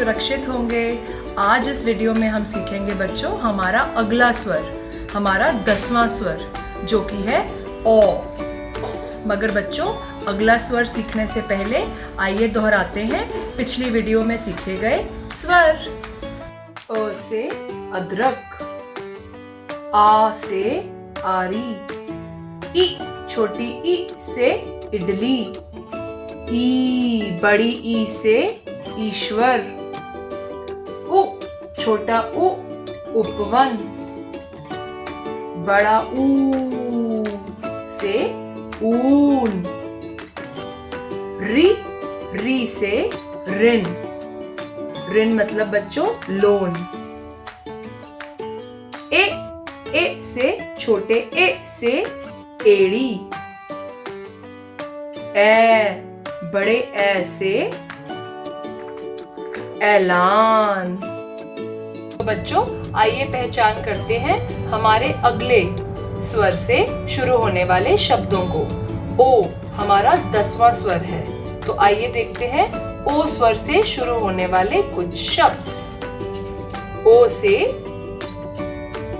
सुरक्षित होंगे। आज इस वीडियो में हम सीखेंगे बच्चों हमारा अगला स्वर, हमारा 10वां स्वर जो कि है ओ। मगर बच्चों अगला स्वर सीखने से पहले आइए दोहराते हैं पिछली वीडियो में सीखे गए स्वर। अ से अदरक, आ से आरी, ई छोटी ई से इडली, ई बड़ी ई से ईश्वर, उ छोटा उ उपवन, बड़ा ऊ से ऊन, री से ऋण, ऋण मतलब बच्चों लोन, ए से छोटे ए से एड़ी, ए बड़े ए से ऐलान। तो बच्चों आइए पहचान करते हैं हमारे अगले स्वर से शुरू होने वाले शब्दों को। ओ हमारा 10वां स्वर है, तो आइए देखते हैं ओ स्वर से शुरू होने वाले कुछ शब्द। ओ से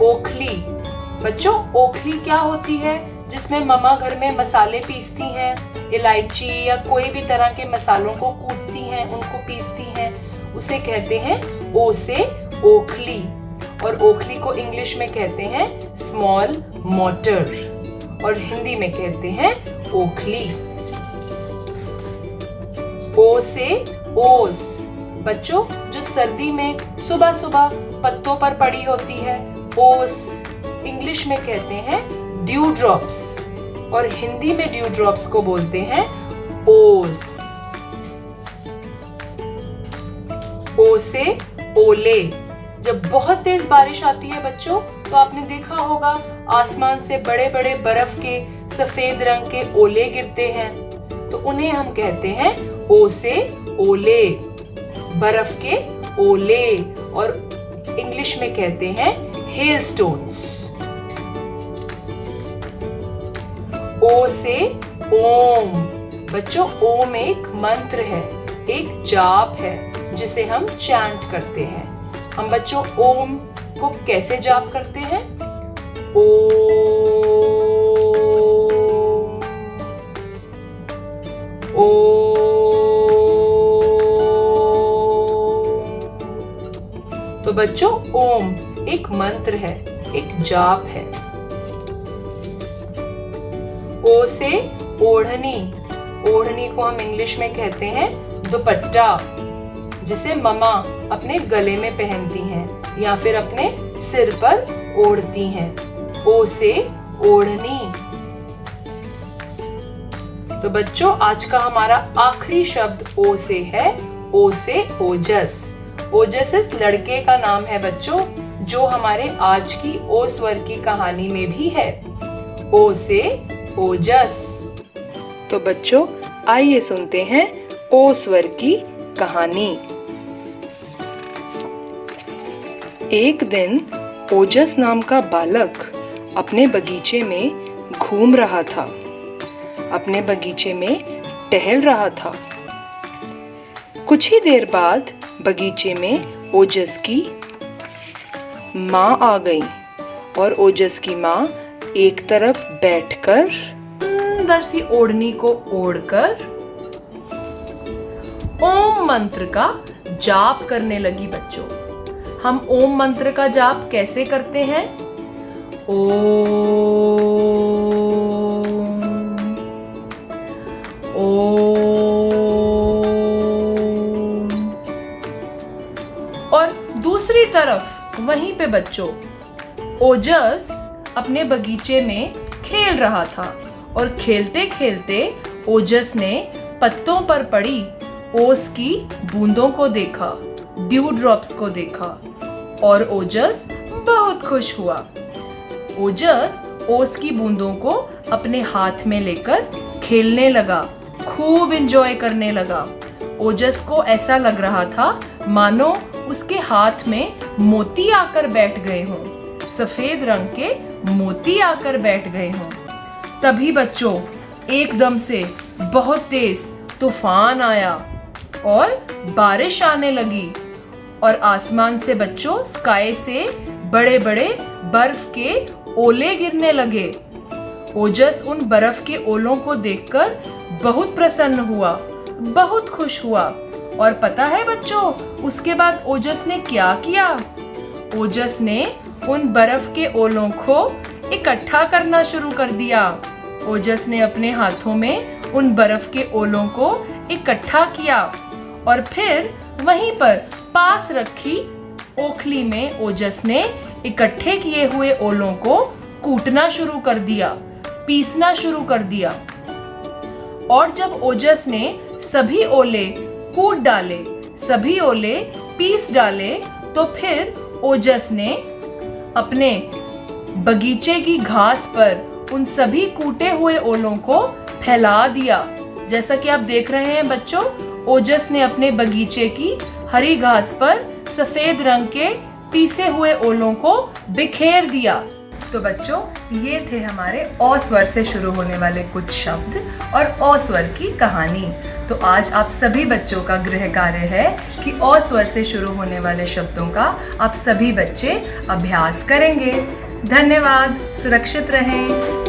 ओखली। बच्चों ओखली क्या होती है? जिसमें मम्मा घर में मसाले पीसती हैं, इलायची या कोई भी तरह के मसालों को कूटती हैं, उनको पीसती हैं, उसे कहते हैं ओ से ओखली। और ओखली को इंग्लिश में कहते हैं स्मॉल मोटर और हिंदी में कहते हैं ओखली। ओ से ओस। बच्चों जो सर्दी में सुबह सुबह पत्तों पर पड़ी होती है, ओस इंग्लिश में कहते हैं ड्यू ड्रॉप्स और हिंदी में ड्यू ड्रॉप्स को बोलते हैं ओस। ओ से ओले। जब बहुत तेज बारिश आती है बच्चों तो आपने देखा होगा आसमान से बड़े बड़े बर्फ के सफेद रंग के ओले गिरते हैं, तो उन्हें हम कहते हैं ओ से ओले, बर्फ के ओले, और इंग्लिश में कहते हैं हेलस्टोन्स। ओ से ओम। बच्चों ओम एक मंत्र है, एक जाप है जिसे हम चैंट करते हैं। हम बच्चों ओम को कैसे जाप करते हैं? ओम ओम। तो बच्चों ओम एक मंत्र है, एक जाप है। ओ से ओढ़नी। ओढ़नी को हम इंग्लिश में कहते हैं दुपट्टा, जिसे मम्मा अपने गले में पहनती हैं या फिर अपने सिर पर ओढ़ती हैं। ओ से ओढ़नी। तो बच्चों आज का हमारा आखिरी शब्द ओ से है, ओ से ओजस। ओजस इस लड़के का नाम है बच्चों, जो हमारे आज की ओ स्वर की कहानी में भी है। ओ से ओजस। तो बच्चों आइए सुनते हैं ओ स्वर की कहानी। एक दिन ओजस नाम का बालक अपने बगीचे में घूम रहा था, अपने बगीचे में टहल रहा था। कुछ ही देर बाद बगीचे में ओजस की माँ आ गई और ओजस की माँ एक तरफ बैठकर सुंदर सी ओढ़नी को ओढ़कर ओम मंत्र का जाप करने लगी। बच्चों हम ओम मंत्र का जाप कैसे करते हैं? ओम ओम। और दूसरी तरफ वहीं पे बच्चों ओजस अपने बगीचे में खेल रहा था और खेलते खेलते ओजस ने पत्तों पर पड़ी ओस की बूंदों को देखा, ड्यू ड्रॉप्स को देखा, और ओजस बहुत खुश हुआ। ओजस ओस की बूंदों को अपने हाथ में लेकर खेलने लगा, खूब एंजॉय करने लगा। ओजस को ऐसा लग रहा था मानो उसके हाथ में मोती आकर बैठ गए हों, सफेद रंग के मोती आकर बैठ गए हों। तभी बच्चों एकदम से बहुत तेज तूफान आया और बारिश आने लगी और आसमान से बच्चों स्काई से बड़े बड़े बर्फ के ओले गिरने लगे। ओजस उन बर्फ के ओलों को देखकर बहुत प्रसन्न हुआ, बहुत खुश हुआ। और पता है बच्चों, उसके बाद ओजस ने क्या किया? ओजस ने उन बर्फ के ओलों को इकट्ठा करना शुरू कर दिया। ओजस ने अपने हाथों में उन बर्फ के ओलों को इकट्ठा किया और फिर वहीं पर पास रखी ओखली में ओजस ने इकट्ठे किए हुए ओलों को कूटना शुरू कर दिया, पीसना शुरू कर दिया। और जब ओजस ने सभी ओले कूट डाले, सभी ओले पीस डाले, तो फिर ओजस ने अपने बगीचे की घास पर उन सभी कूटे हुए ओलों को फैला दिया। जैसा कि आप देख रहे हैं बच्चों, ओजस ने अपने बगीचे की हरी घास पर सफेद रंग के पीसे हुए ओलों को बिखेर दिया। तो बच्चों, ये थे हमारे अ स्वर से शुरू होने वाले कुछ शब्द और अ स्वर की कहानी। तो आज आप सभी बच्चों का गृह कार्य है कि अ स्वर से शुरू होने वाले शब्दों का आप सभी बच्चे अभ्यास करेंगे। धन्यवाद। सुरक्षित रहें।